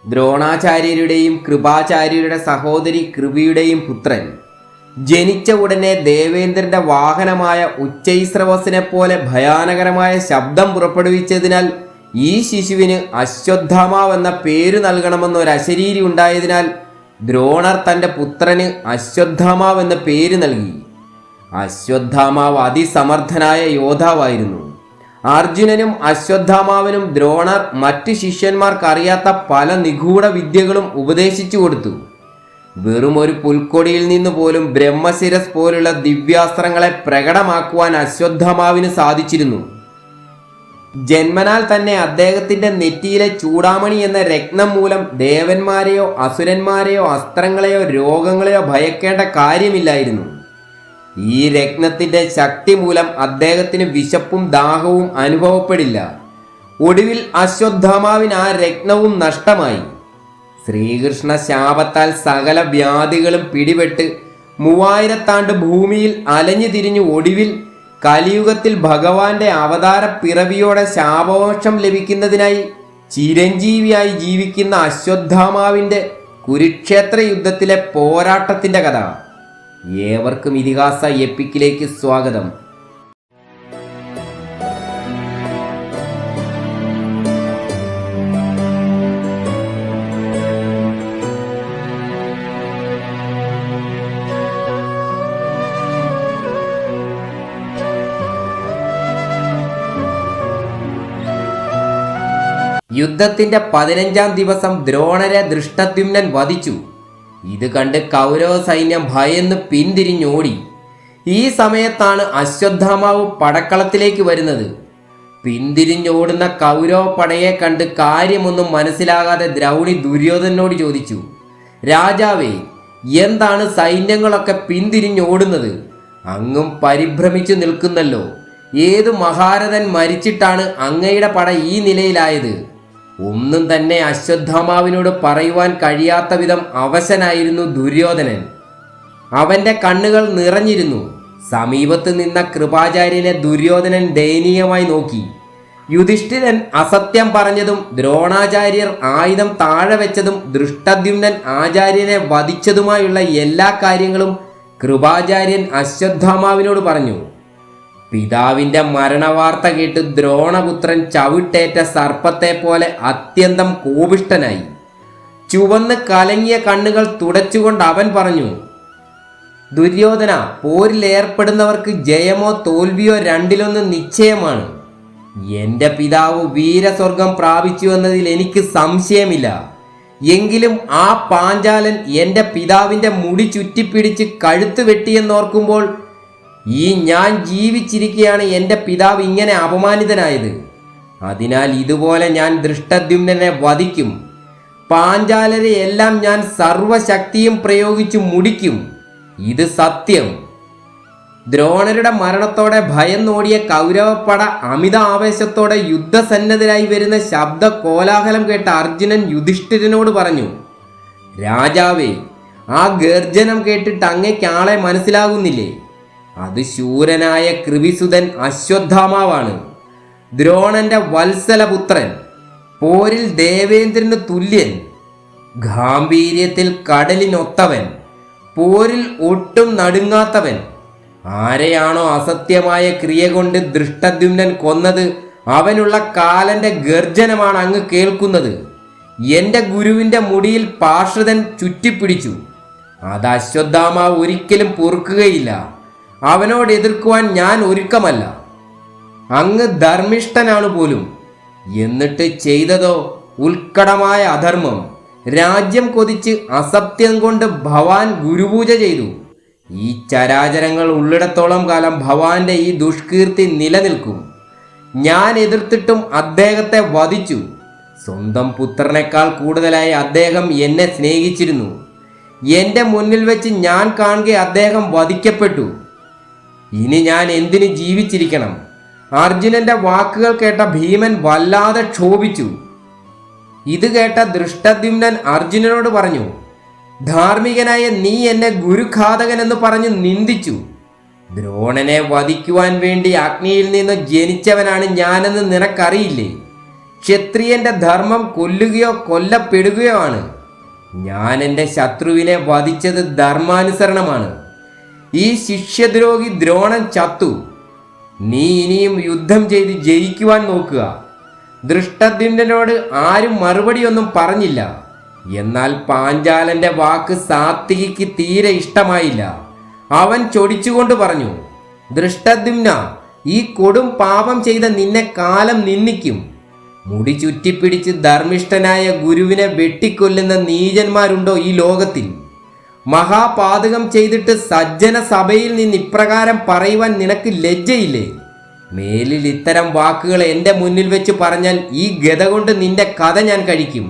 ദ്രോണാചാര്യരുടെയും കൃപാചാര്യരുടെ സഹോദരി കൃപിയുടെയും പുത്രൻ. ജനിച്ച ഉടനെ ദേവേന്ദ്രന്റെ വാഹനമായ ഉച്ചൈസ്രവസിനെ പോലെ ഭയാനകരമായ ശബ്ദം പുറപ്പെടുവിച്ചതിനാൽ ഈ ശിശുവിന് അശ്വത്ഥാമാവ് എന്ന പേര് നൽകണമെന്നൊരശരീരി ഉണ്ടായതിനാൽ ദ്രോണർ തൻ്റെ പുത്രന് അശ്വത്ഥാമാവ് എന്ന പേര് നൽകി. അശ്വത്ഥാമാവ് അതിസമർത്ഥനായ യോദ്ധാവായിരുന്നു. അർജുനനും അശ്വത്ഥാമാവിനും ദ്രോണർ മറ്റ് ശിഷ്യന്മാർക്കറിയാത്ത പല നിഗൂഢ വിദ്യകളും ഉപദേശിച്ചു കൊടുത്തു. വെറും ഒരു പുൽക്കൊടിയിൽ നിന്ന് പോലും ബ്രഹ്മശിരസ് പോലുള്ള ദിവ്യാസ്ത്രങ്ങളെ പ്രകടമാക്കുവാൻ അശ്വത്ഥാമാവിന് സാധിച്ചിരുന്നു. ജന്മനാൽ തന്നെ അദ്ദേഹത്തിൻ്റെ നെറ്റിയിലെ ചൂടാമണി എന്ന രത്നം മൂലം ദേവന്മാരെയോ അസുരന്മാരെയോ അസ്ത്രങ്ങളെയോ രോഗങ്ങളെയോ ഭയക്കേണ്ട കാര്യമില്ലായിരുന്നു. ഈ രത്നത്തിൻ്റെ ശക്തി മൂലം അദ്ദേഹത്തിന് വിശപ്പും ദാഹവും അനുഭവപ്പെടില്ല. ഒടുവിൽ അശ്വത്ഥാമാവിന് ആ രത്നവും നഷ്ടമായി. ശ്രീകൃഷ്ണ ശാപത്താൽ സകല വ്യാധികളും പിടിപെട്ട് 3000 ആണ്ട് ഭൂമിയിൽ അലഞ്ഞു തിരിഞ്ഞു ഒടുവിൽ കലിയുഗത്തിൽ ഭഗവാന്റെ അവതാര പിറവിയോടെ ശാപമോക്ഷം ലഭിക്കുന്നതിനായി ചിരഞ്ജീവിയായി ജീവിക്കുന്ന അശ്വത്ഥാമാവിൻ്റെ കുരുക്ഷേത്ര യുദ്ധത്തിലെ പോരാട്ടത്തിൻ്റെ കഥ. ഏവർക്കും ഇതിഹാസ എപ്പിക്കിലേക്ക് സ്വാഗതം. യുദ്ധത്തിന്റെ 15-ാം ദിവസം ദ്രോണരെ ദൃഷ്ടദ്യുമ്നൻ വധിച്ചു. ഇത് കണ്ട് കൗരവ സൈന്യം ഭയന്ന് പിന്തിരിഞ്ഞോടി. ഈ സമയത്താണ് അശ്വത്ഥാമാവ് പടക്കളത്തിലേക്ക് വരുന്നത്. പിന്തിരിഞ്ഞോടുന്ന കൗരവ പടയെ കണ്ട് കാര്യമൊന്നും മനസ്സിലാകാതെ ദ്രൗണി ദുര്യോധനോട് ചോദിച്ചു, രാജാവേ, എന്താണ് സൈന്യങ്ങളൊക്കെ പിന്തിരിഞ്ഞോടുന്നത്? അങ്ങും പരിഭ്രമിച്ചു നിൽക്കുന്നല്ലോ. ഏതു മഹാരഥൻ മരിച്ചിട്ടാണ് അങ്ങയുടെ പട ഈ നിലയിലായത്? ഒന്നും തന്നെ അശ്വത്ഥാമാവിനോട് പറയുവാൻ കഴിയാത്ത വിധം അവശനായിരുന്നു ദുര്യോധനൻ. അവൻ്റെ കണ്ണുകൾ നിറഞ്ഞിരുന്നു. സമീപത്ത് നിന്ന കൃപാചാര്യനെ ദുര്യോധനൻ ദയനീയമായി നോക്കി. യുധിഷ്ഠിരൻ അസത്യം പറഞ്ഞതും ദ്രോണാചാര്യർ ആയുധം താഴെ വെച്ചതും ദൃഷ്ടദ്യുമ്നൻ ആചാര്യനെ വധിച്ചതുമായുള്ള എല്ലാ കാര്യങ്ങളും കൃപാചാര്യൻ അശ്വത്ഥാമാവിനോട് പറഞ്ഞു. പിതാവിൻ്റെ മരണവാർത്ത കേട്ട് ദ്രോണപുത്രൻ ചവിട്ടേറ്റ സർപ്പത്തെ പോലെ അത്യന്തം കോപിഷ്ഠനായി. ചുവന്ന് കലങ്ങിയ കണ്ണുകൾ തുടച്ചുകൊണ്ട് അവൻ പറഞ്ഞു, ദുര്യോധന, പോരിലേർപ്പെടുന്നവർക്ക് ജയമോ തോൽവിയോ രണ്ടിലൊന്ന് നിശ്ചയമാണ്. എൻ്റെ പിതാവ് വീരസ്വർഗം പ്രാപിച്ചു എന്നതിൽ എനിക്ക് സംശയമില്ല. എങ്കിലും ആ പാഞ്ചാലൻ എൻ്റെ പിതാവിൻ്റെ മുടി ചുറ്റിപ്പിടിച്ച് കഴുത്ത് വെട്ടിയെന്നോർക്കുമ്പോൾ ഞാൻ ജീവിച്ചിരിക്കുകയാണ് എൻ്റെ പിതാവ് ഇങ്ങനെ അപമാനിതനായത്. അതിനാൽ ഇതുപോലെ ഞാൻ ദൃഷ്ടദ്യുമ്നനെ വധിക്കും. പാഞ്ചാലരെ എല്ലാം ഞാൻ സർവശക്തിയും പ്രയോഗിച്ചു മുടിക്കും. ഇത് സത്യം. ദ്രോണരുടെ മരണത്തോടെ ഭയന്നോടിയ കൗരവപ്പട അമിത ആവേശത്തോടെ യുദ്ധസന്നദ്ധരായി വരുന്ന ശബ്ദ കോലാഹലം കേട്ട അർജുനൻ യുധിഷ്ഠിരനോട് പറഞ്ഞു, രാജാവേ, ആ ഗർജനം കേട്ടിട്ട് അങ്ങയ്ക്ക് ആളെ മനസ്സിലാകുന്നില്ലേ? അത് ശൂരനായ കൃപിസുതൻ അശ്വത്ഥാമാവാണ്, ദ്രോണന്റെ വത്സലപുത്രൻ, പോരിൽ ദേവേന്ദ്രന് തുല്യൻ, ഗാംഭീര്യത്തിൽ കടലിനൊത്തവൻ, പോരിൽ ഒട്ടും നടുങ്ങാത്തവൻ. ആരെയാണോ അസത്യമായ ക്രിയ കൊണ്ട് ദൃഷ്ടദ്യുമ്നൻ കൊന്നത് അവനുള്ള കാലന്റെ ഗർജനമാണ് അങ്ങ് കേൾക്കുന്നത്. എൻ്റെ ഗുരുവിൻ്റെ മുടിയിൽ പാർഷദൻ ചുറ്റിപ്പിടിച്ചു. അത് അശ്വത്ഥാമാവ് ഒരിക്കലും പൊറുക്കുകയില്ല. അവനോട് എതിർക്കുവാൻ ഞാൻ ഒരുക്കമല്ല. അങ്ങ് ധർമ്മിഷ്ഠനാണ് പോലും. എന്നിട്ട് ചെയ്തതോ ഉത്കടമായ അധർമ്മം. രാജ്യം കൊതിച്ച് അസത്യം കൊണ്ട് ഭവാൻ ഗുരുപൂജ ചെയ്തു. ഈ ചരാചരങ്ങൾ ഉള്ളിടത്തോളം കാലം ഭവാന്റെ ഈ ദുഷ്കീർത്തി നിലനിൽക്കും. ഞാൻ എതിർത്തിട്ടും അദ്ദേഹത്തെ വധിച്ചു. സ്വന്തം പുത്രനേക്കാൾ കൂടുതലായി അദ്ദേഹം എന്നെ സ്നേഹിച്ചിരുന്നു. എൻ്റെ മുന്നിൽ വെച്ച് ഞാൻ കാണുക അദ്ദേഹം വധിക്കപ്പെട്ടു. ഇനി ഞാൻ എന്തിനു ജീവിച്ചിരിക്കണം? അർജുനന്റെ വാക്കുകൾ കേട്ട ഭീമൻ വല്ലാതെ ക്ഷോഭിച്ചു. ഇത് കേട്ട ദൃഷ്ടദ്യുമ്നൻ അർജുനനോട് പറഞ്ഞു, ധാർമ്മികനായ നീ എന്നെ ഗുരുഘാതകൻ എന്ന് പറഞ്ഞ് നിന്ദിച്ചു. ദ്രോണനെ വധിക്കുവാൻ വേണ്ടി അഗ്നിയിൽ നിന്ന് ജനിച്ചവനാണ് ഞാനെന്ന് നിനക്കറിയില്ലേ? ക്ഷത്രിയന്റെ ധർമ്മം കൊല്ലുകയോ കൊല്ലപ്പെടുകയോ ആണ്. ഞാൻ എൻ്റെ ശത്രുവിനെ വധിച്ചത് ധർമാനുസരണമാണ്. ഈ ശിഷ്യദ്രോഹി ദ്രോണൻ ചത്തു. നീ ഇനിയും യുദ്ധം ചെയ്ത് ജയിക്കുവാൻ നോക്കുക. ദൃഷ്ടദ്യുമ്നനോട് ആരും മറുപടിയൊന്നും പറഞ്ഞില്ല. എന്നാൽ പാഞ്ചാലന്റെ വാക്ക് സാത്വികിക്ക് തീരെ ഇഷ്ടമായില്ല. അവൻ ചൊടിച്ചുകൊണ്ട് പറഞ്ഞു, ദൃഷ്ടദ്യുമ്ന, ഈ കൊടും പാപം ചെയ്ത നിന്നെ കാലം നിന്ദിക്കും. മുടി ചുറ്റിപ്പിടിച്ച് ധർമ്മിഷ്ഠനായ ഗുരുവിനെ വെട്ടിക്കൊല്ലുന്ന നീചന്മാരുണ്ടോ ഈ ലോകത്തിൽ? മഹാപാതകം ചെയ്തിട്ട് സജ്ജന സഭയിൽ നിന്ന് ഇപ്രകാരം പറയുവാൻ നിനക്ക് ലജ്ജയില്ലേ? മേലിൽ ഇത്തരം വാക്കുകൾ എൻ്റെ മുന്നിൽ വെച്ച് പറഞ്ഞാൽ ഈ ഗദ കൊണ്ട് നിന്റെ കഥ ഞാൻ കഴിക്കും.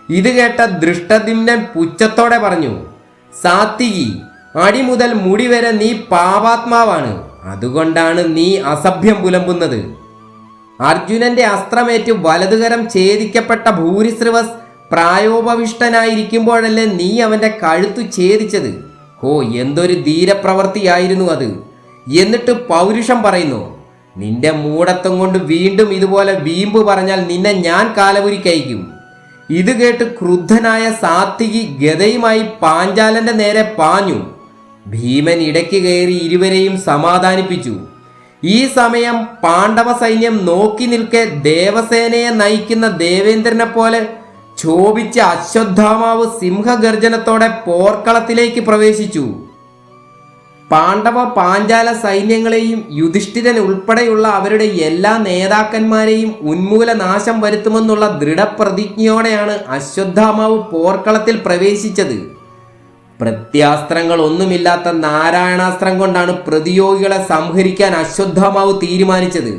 ഇത് കേട്ട ദൃഷ്ടദ്യുമ്നൻ പുച്ഛത്തോടെ പറഞ്ഞു, സാത്വികി, അടി മുതൽ മുടി വരെ നീ പാപാത്മാവാണ്. അതുകൊണ്ടാണ് നീ അസഭ്യം പുലമ്പുന്നത്. അർജുനന്റെ അസ്ത്രമേറ്റ് വലതുകരം ഛേദിക്കപ്പെട്ട ഭൂരിശ്രവസ് പ്രായോപവിഷ്ടനായിരിക്കുമ്പോഴല്ലേ നീ അവന്റെ കഴുത്തു ഛേദിച്ചത്? ഓ, എന്തൊരു ധീരപ്രവൃത്തിയായിരുന്നു അത്! എന്നിട്ട് പൗരുഷം പറയുന്നു. നിന്റെ മൂഢത്വം കൊണ്ട് വീണ്ടും ഇതുപോലെ വീമ്പ് പറഞ്ഞാൽ നിന്നെ ഞാൻ കാലപുരിക്കയക്കും. ഇത് കേട്ട് ക്രുദ്ധനായ സാത്വികി ഗദയുമായി പാഞ്ചാലന്റെ നേരെ പാഞ്ഞു. ഭീമൻ ഇടയ്ക്ക് കയറി ഇരുവരെയും സമാധാനിപ്പിച്ചു. ഈ സമയം പാണ്ഡവ സൈന്യം നോക്കി നിൽക്കെ ദേവസേനയെ നയിക്കുന്ന ദേവേന്ദ്രനെ പോലെ ക്ഷോഭിച്ച അശ്വത്ഥാമാവ് സിംഹഗർജനത്തോടെ പോർക്കളത്തിലേക്ക് പ്രവേശിച്ചു. പാണ്ഡവ പാഞ്ചാല സൈന്യങ്ങളെയും യുധിഷ്ഠിരൻ ഉൾപ്പെടെയുള്ള അവരുടെ എല്ലാ നേതാക്കന്മാരെയും ഉന്മൂലനാശം വരുത്തുമെന്നുള്ള ദൃഢപ്രതിജ്ഞയോടെയാണ് അശ്വത്ഥാമാവ് പോർക്കളത്തിൽ പ്രവേശിച്ചത്. പ്രത്യാസ്ത്രങ്ങൾ ഒന്നുമില്ലാത്ത നാരായണാസ്ത്രം കൊണ്ടാണ് പ്രതിയോഗികളെ സംഹരിക്കാൻ അശ്വത്ഥാമാവ് തീരുമാനിച്ചത്.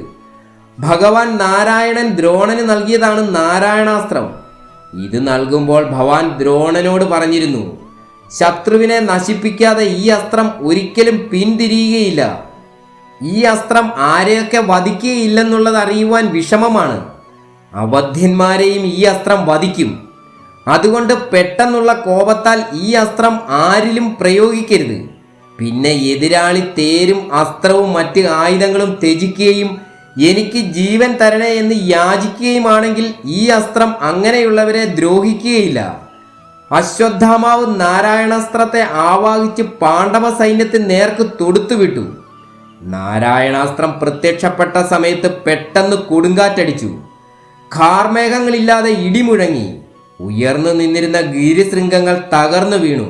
ഭഗവാൻ നാരായണൻ ദ്രോണന് നൽകിയതാണ് നാരായണാസ്ത്രം. ഇത് നൽകുമ്പോൾ ഭഗവാൻ ദ്രോണനോട് പറഞ്ഞിരുന്നു, ശത്രുവിനെ നശിപ്പിക്കാതെ ഈ അസ്ത്രം ഒരിക്കലും പിന്തിരിയുകയില്ല. ഈ അസ്ത്രം ആരെയൊക്കെ വധിക്കുകയില്ലെന്നുള്ളത് അറിയുവാൻ വിഷമമാണ്. അവധ്യന്മാരെയും ഈ അസ്ത്രം വധിക്കും. അതുകൊണ്ട് പെട്ടെന്നുള്ള കോപത്താൽ ഈ അസ്ത്രം ആരിലും പ്രയോഗിക്കരുത്. പിന്നെ എതിരാളി തേരും അസ്ത്രവും മറ്റ് ആയുധങ്ങളും ത്യജിക്കുകയും എനിക്ക് ജീവൻ തരണേ എന്ന് യാചിക്കുകയുമാണെങ്കിൽ ഈ അസ്ത്രം അങ്ങനെയുള്ളവരെ ദ്രോഹിക്കുകയില്ല. അശ്വത്ഥാമാവ് നാരായണാസ്ത്രത്തെ ആവാഹിച്ച് പാണ്ഡവ സൈന്യത്തിന് നേർക്ക് തൊടുത്തുവിട്ടു. നാരായണാസ്ത്രം പ്രത്യക്ഷപ്പെട്ട സമയത്ത് പെട്ടെന്ന് കൊടുങ്കാറ്റടിച്ചു. കാർമേഘങ്ങളില്ലാതെ ഇടിമുഴങ്ങി. ഉയർന്നു നിന്നിരുന്ന ഗിരിശൃംഗങ്ങൾ തകർന്നു വീണു.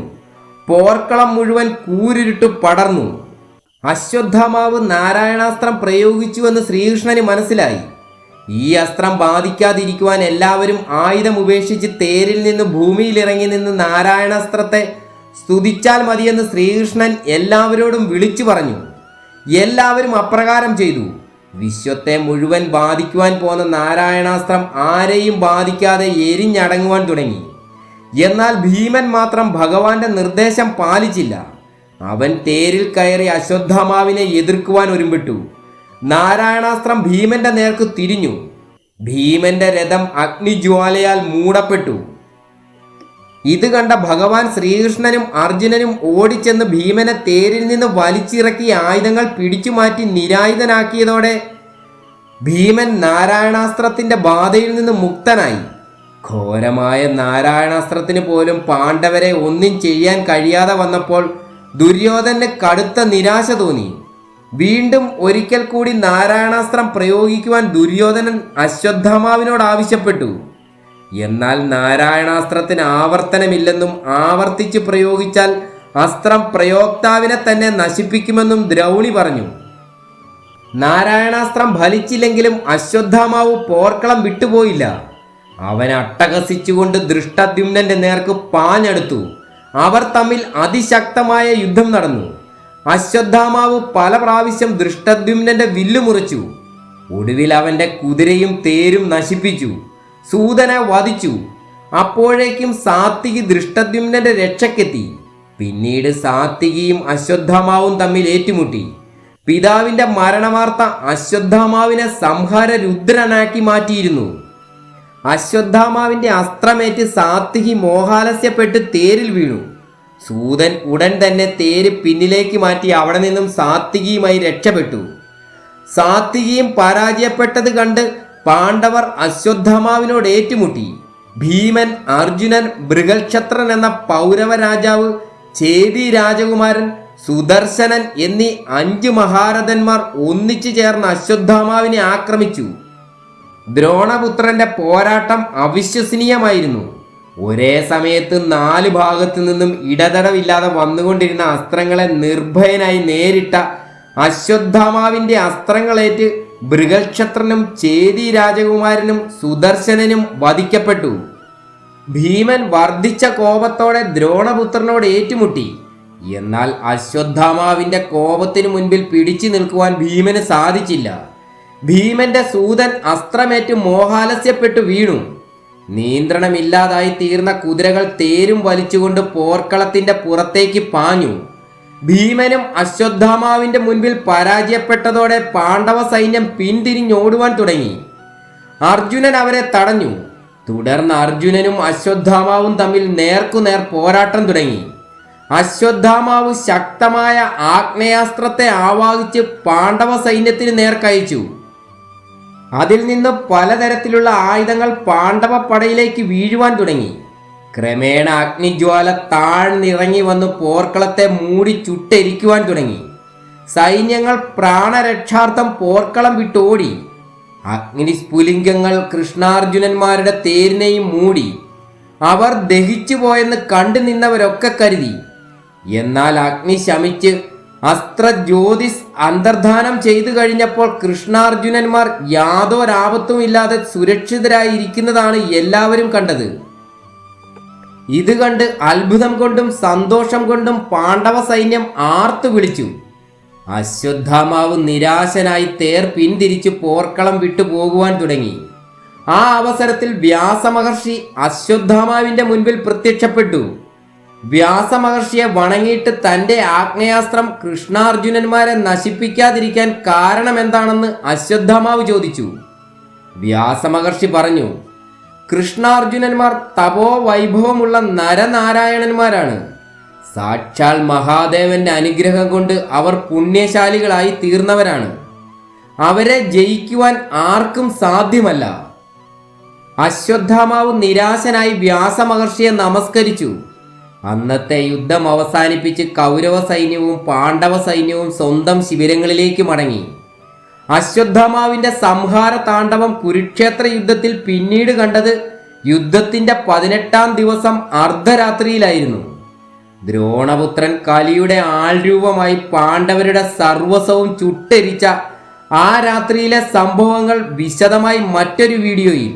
പോർക്കളം മുഴുവൻ കൂരിരുട്ട് പടർന്നു. അശ്വത്ഥാമാവ് നാരായണാസ്ത്രം പ്രയോഗിച്ചുവെന്ന് ശ്രീകൃഷ്ണന് മനസ്സിലായി. ഈ അസ്ത്രം ബാധിക്കാതിരിക്കുവാൻ എല്ലാവരും ആയുധം ഉപേക്ഷിച്ച് തേരിൽ നിന്ന് ഭൂമിയിലിറങ്ങി നിന്ന് നാരായണാസ്ത്രത്തെ സ്തുതിച്ചാൽ മതിയെന്ന് ശ്രീകൃഷ്ണൻ എല്ലാവരോടും വിളിച്ചു പറഞ്ഞു. എല്ലാവരും അപ്രകാരം ചെയ്തു. വിശ്വത്തെ മുഴുവൻ ബാധിക്കുവാൻ പോന്ന നാരായണാസ്ത്രം ആരെയും ബാധിക്കാതെ എരിഞ്ഞടങ്ങുവാൻ തുടങ്ങി. എന്നാൽ ഭീമൻ മാത്രം ഭഗവാന്റെ നിർദ്ദേശം പാലിച്ചില്ല. അവൻ തേരിൽ കയറി അശ്വത്ഥാമാവിനെ എതിർക്കുവാൻ ഒരുമ്പിട്ടു. നാരായണാസ്ത്രം ഭീമന്റെ നേർക്ക് തിരിഞ്ഞു. ഭീമന്റെ രഥം അഗ്നിജ്വാലയാൽ മൂടപ്പെട്ടു. ഇത് കണ്ട ഭഗവാൻ ശ്രീകൃഷ്ണനും അർജുനനും ഓടിച്ചെന്ന് ഭീമനെ തേരിൽ നിന്ന് വലിച്ചിറക്കി ആയുധങ്ങൾ പിടിച്ചു മാറ്റി നിരായുധനാക്കിയതോടെ ഭീമൻ നാരായണാസ്ത്രത്തിന്റെ ബാധയിൽ നിന്ന് മുക്തനായി. ഘോരമായ നാരായണാസ്ത്രത്തിന് പോലും പാണ്ഡവരെ ഒന്നും ചെയ്യാൻ കഴിയാതെ വന്നപ്പോൾ ദുര്യോധനന് കടുത്ത നിരാശ തോന്നി. വീണ്ടും ഒരിക്കൽ കൂടി നാരായണാസ്ത്രം പ്രയോഗിക്കുവാൻ ദുര്യോധനൻ അശ്വത്ഥാമാവിനോട് ആവശ്യപ്പെട്ടു. എന്നാൽ നാരായണാസ്ത്രത്തിന് ആവർത്തനമില്ലെന്നും ആവർത്തിച്ച് പ്രയോഗിച്ചാൽ അസ്ത്രം പ്രയോക്താവിനെ തന്നെ നശിപ്പിക്കുമെന്നും ദ്രൗണി പറഞ്ഞു. നാരായണാസ്ത്രം ഫലിച്ചില്ലെങ്കിലും അശ്വത്ഥാമാവ് പോർക്കളം വിട്ടുപോയില്ല. അവൻ അട്ടഹസിച്ചുകൊണ്ട് ദൃഷ്ടദ്യുമ്നന്റെ നേർക്ക് പാഞ്ഞെടുത്തു. അവർ തമ്മിൽ അതിശക്തമായ യുദ്ധം നടന്നു. അശ്വത്ഥാമാവ് പല പ്രാവശ്യം ദൃഷ്ടദ്യുമ്നന്റെ വില്ലു മുറിച്ചു. ഒടുവിൽ അവന്റെ കുതിരയും തേരും നശിപ്പിച്ചു. സൂതനെ വധിച്ചു. അപ്പോഴേക്കും സാത്വികി ദൃഷ്ടദ്യുമ്നന്റെ രക്ഷക്കെത്തി. പിന്നീട് സാത്വികിയും അശ്വത്ഥാമാവും തമ്മിൽ ഏറ്റുമുട്ടി. പിതാവിന്റെ മരണവാർത്ത അശ്വത്ഥാമാവിനെ സംഹാര രുദ്രനാക്കി മാറ്റിയിരുന്നു. അശ്വത്ഥാമാവിന്റെ അസ്ത്രമേറ്റ് സാത്വികി മോഹാലസ്യപ്പെട്ട് തേരിൽ വീണു. സൂതൻ ഉടൻ തന്നെ തേര് പിന്നിലേക്ക് മാറ്റി അവിടെ നിന്നും സാത്വികിയുമായി രക്ഷപ്പെട്ടു. സാത്വികിയും പരാജയപ്പെട്ടത് കണ്ട് പാണ്ഡവർ അശ്വത്ഥാമാവിനോട് ഏറ്റുമുട്ടി. ഭീമൻ, അർജുനൻ, ബൃഹൽക്ഷത്രൻ എന്ന പൗരവ രാജാവ്, ചേതി രാജകുമാരൻ, സുദർശനൻ എന്നീ 5 മഹാരഥന്മാർ ഒന്നിച്ചു ചേർന്ന് അശ്വത്ഥാമാവിനെ ആക്രമിച്ചു. ദ്രോണപുത്രന്റെ പോരാട്ടം അവിശ്വസനീയമായിരുന്നു. ഒരേ സമയത്ത് 4 ഭാഗത്തു നിന്നും ഇടതടവില്ലാതെ വന്നുകൊണ്ടിരുന്ന അസ്ത്രങ്ങളെ നിർഭയനായി നേരിട്ട അശ്വത്ഥാമാവിന്റെ അസ്ത്രങ്ങളേറ്റ് ബൃഹൽക്ഷത്രനും ചേതി രാജകുമാരനും സുദർശനനും വധിക്കപ്പെട്ടു. ഭീമൻ വർദ്ധിച്ച കോപത്തോടെ ദ്രോണപുത്രനോട് ഏറ്റുമുട്ടി. എന്നാൽ അശ്വത്ഥാമാവിന്റെ കോപത്തിനു മുൻപിൽ പിടിച്ചു നിൽക്കുവാൻ ഭീമന് സാധിച്ചില്ല. ഭീമന്റെ സൂതൻ അസ്ത്രമേറ്റ് മോഹാലസ്യപ്പെട്ടു വീണു. നിയന്ത്രണമില്ലാതായി തീർന്ന കുതിരകൾ തേരും വലിച്ചുകൊണ്ട് പോർക്കളത്തിന്റെ പുറത്തേക്ക് പാഞ്ഞു. ഭീമനും അശ്വത്ഥാമാവിന്റെ മുൻപിൽ പരാജയപ്പെട്ടതോടെ പാണ്ഡവ സൈന്യം പിന്തിരിഞ്ഞോടുവാൻ തുടങ്ങി. അർജുനൻ അവരെ തടഞ്ഞു. തുടർന്ന് അർജുനനും അശ്വത്ഥാമാവും തമ്മിൽ നേർക്കുനേർ പോരാട്ടം തുടങ്ങി. അശ്വത്ഥാമാവ് ശക്തമായ ആഗ്നേയാസ്ത്രത്തെ ആവാഹിച്ച് പാണ്ഡവ സൈന്യത്തിന് നേർക്കയച്ചു. അതിൽ നിന്ന് പലതരത്തിലുള്ള ആയുധങ്ങൾ പാണ്ഡവ പടയിലേക്ക് വീഴുവാൻ തുടങ്ങി. ക്രമേണ അഗ്നിജ്വാല താഴ്ന്നിറങ്ങി വന്ന് പോർക്കളത്തെ മൂടി ചുട്ടെരിക്കുവാൻ തുടങ്ങി. സൈന്യങ്ങൾ പ്രാണരക്ഷാർത്ഥം പോർക്കളം വിട്ടോടി. അഗ്നിസ്ഫുലിംഗങ്ങൾ കൃഷ്ണാർജുനന്മാരുടെ തേരിനെയും മൂടി. അവർ ദഹിച്ചു പോയെന്ന് കണ്ടു നിന്നവരൊക്കെ കരുതി. എന്നാൽ അഗ്നി ശമിച്ച് അസ്ത്രജ്യോതിസ് അന്തർധാനം ചെയ്തു കഴിഞ്ഞപ്പോൾ കൃഷ്ണാർജുനന്മാർ യാതൊരാപത്തുമില്ലാതെ സുരക്ഷിതരായിരിക്കുന്നതാണ് എല്ലാവരും കണ്ടത്. ഇത് കണ്ട് അത്ഭുതം കൊണ്ടും സന്തോഷം കൊണ്ടും പാണ്ഡവ സൈന്യം ആർത്തു വിളിച്ചു. അശ്വത്ഥാമാവ് നിരാശനായി തേർ പിന്തിരിച്ചു പോർക്കളം വിട്ടു പോകുവാൻ തുടങ്ങി. ആ അവസരത്തിൽ വ്യാസമഹർഷി അശ്വത്ഥാമാവിന്റെ മുൻപിൽ പ്രത്യക്ഷപ്പെട്ടു. വ്യാസമഹർഷിയെ വണങ്ങിയിട്ട് തന്റെ ആഗ്നേയാസ്ത്രം കൃഷ്ണാർജുനന്മാരെ നശിപ്പിക്കാതിരിക്കാൻ കാരണമെന്താണെന്ന് അശ്വത്ഥാമാവ് ചോദിച്ചു. വ്യാസമഹർഷി പറഞ്ഞു, കൃഷ്ണാർജുനന്മാർ തപോ വൈഭവമുള്ള നരനാരായണന്മാരാണ്. സാക്ഷാൽ മഹാദേവന്റെ അനുഗ്രഹം കൊണ്ട് അവർ പുണ്യശാലികളായി തീർന്നവരാണ്. അവരെ ജയിക്കുവാൻ ആർക്കും സാധ്യമല്ല. അശ്വത്ഥാമാവ് നിരാശനായി വ്യാസമഹർഷിയെ നമസ്കരിച്ചു. അന്നത്തെ യുദ്ധം അവസാനിപ്പിച്ച് കൗരവ സൈന്യവും പാണ്ഡവ സൈന്യവും സ്വന്തം ശിബിരങ്ങളിലേക്ക് മടങ്ങി. അശ്വത്ഥാമാവിന്റെ സംഹാര താണ്ഡവം കുരുക്ഷേത്ര യുദ്ധത്തിൽ പിന്നീട് കണ്ടത് യുദ്ധത്തിന്റെ 18-ാം ദിവസം അർദ്ധരാത്രിയിലായിരുന്നു. ദ്രോണപുത്രൻ കലിയുടെ ആൾരൂപമായി പാണ്ഡവരുടെ സർവസ്വവും ചുട്ടെരിച്ച ആ രാത്രിയിലെ സംഭവങ്ങൾ വിശദമായി മറ്റൊരു വീഡിയോയിൽ